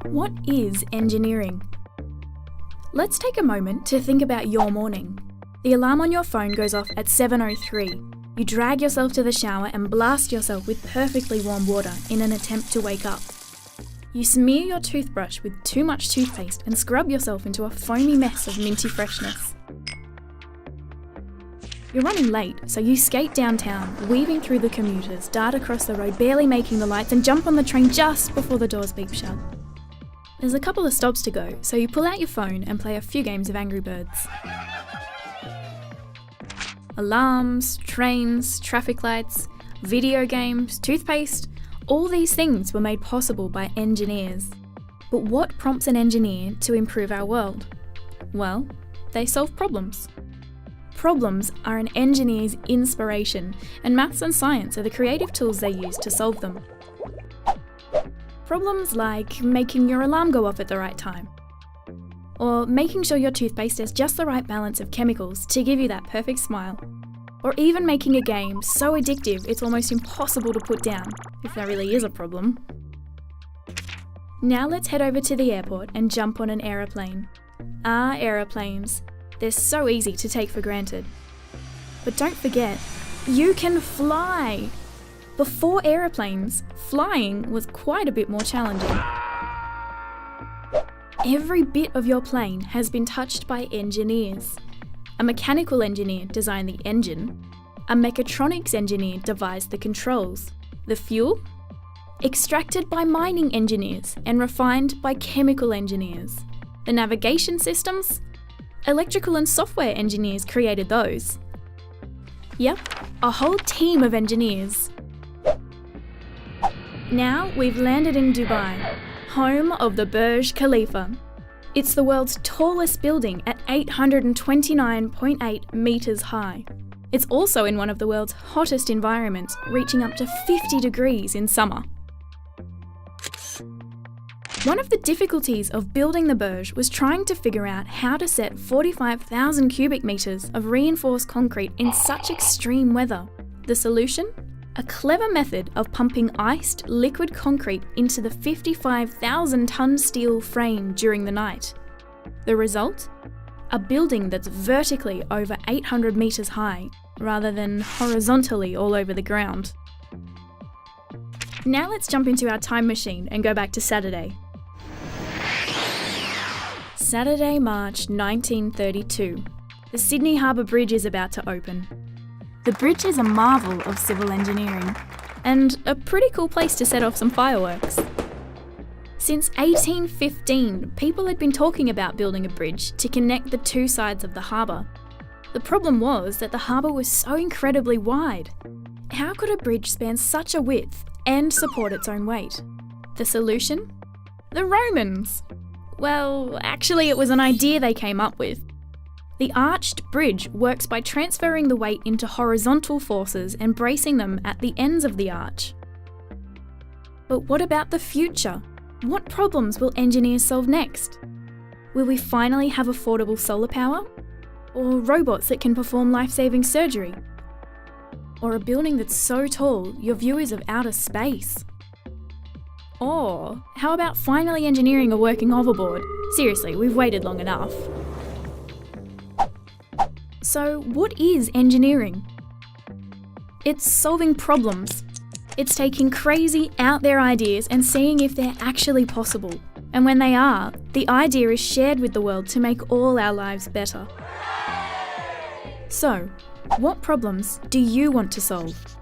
What is engineering? Let's take a moment to think about your morning. The alarm on your phone goes off at 7:03. You drag yourself to the shower and blast yourself with perfectly warm water in an attempt to wake up. You smear your toothbrush with too much toothpaste and scrub yourself into a foamy mess of minty freshness. You're running late, so you skate downtown, weaving through the commuters, dart across the road, barely making the lights, and jump on the train just before the doors beep shut. There's a couple of stops to go, so you pull out your phone and play a few games of Angry Birds. Alarms, trains, traffic lights, video games, toothpaste, all these things were made possible by engineers. But what prompts an engineer to improve our world? Well, they solve problems. Problems are an engineer's inspiration, and maths and science are the creative tools they use to solve them. Problems like making your alarm go off at the right time, or making sure your toothpaste has just the right balance of chemicals to give you that perfect smile, or even making a game so addictive it's almost impossible to put down, if that really is a problem. Now let's head over to the airport and jump on an aeroplane. Aeroplanes. They're so easy to take for granted. But don't forget, you can fly! Before aeroplanes, flying was quite a bit more challenging. Every bit of your plane has been touched by engineers. A mechanical engineer designed the engine. A mechatronics engineer devised the controls. The fuel? Extracted by mining engineers and refined by chemical engineers. The navigation systems? Electrical and software engineers created those. Yep, a whole team of engineers. Now we've landed in Dubai, home of the Burj Khalifa. It's the world's tallest building at 829.8 metres high. It's also in one of the world's hottest environments, reaching up to 50 degrees in summer. One of the difficulties of building the Burj was trying to figure out how to set 45,000 cubic metres of reinforced concrete in such extreme weather. The solution? A clever method of pumping iced liquid concrete into the 55,000-tonne steel frame during the night. The result? A building that's vertically over 800 metres high, rather than horizontally all over the ground. Now let's jump into our time machine and go back to Saturday. Saturday, March 1932. The Sydney Harbour Bridge is about to open. The bridge is a marvel of civil engineering, and a pretty cool place to set off some fireworks. Since 1815, people had been talking about building a bridge to connect the two sides of the harbour. The problem was that the harbour was so incredibly wide. How could a bridge span such a width and support its own weight? The solution? The Romans! Well, actually it was an idea they came up with. The arched bridge works by transferring the weight into horizontal forces and bracing them at the ends of the arch. But what about the future? What problems will engineers solve next? Will we finally have affordable solar power? Or robots that can perform life-saving surgery? Or a building that's so tall your view is of outer space? Or how about finally engineering a working hoverboard? Seriously, we've waited long enough. So what is engineering? It's solving problems. It's taking crazy, out there ideas and seeing if they're actually possible. And when they are, the idea is shared with the world to make all our lives better. So, what problems do you want to solve?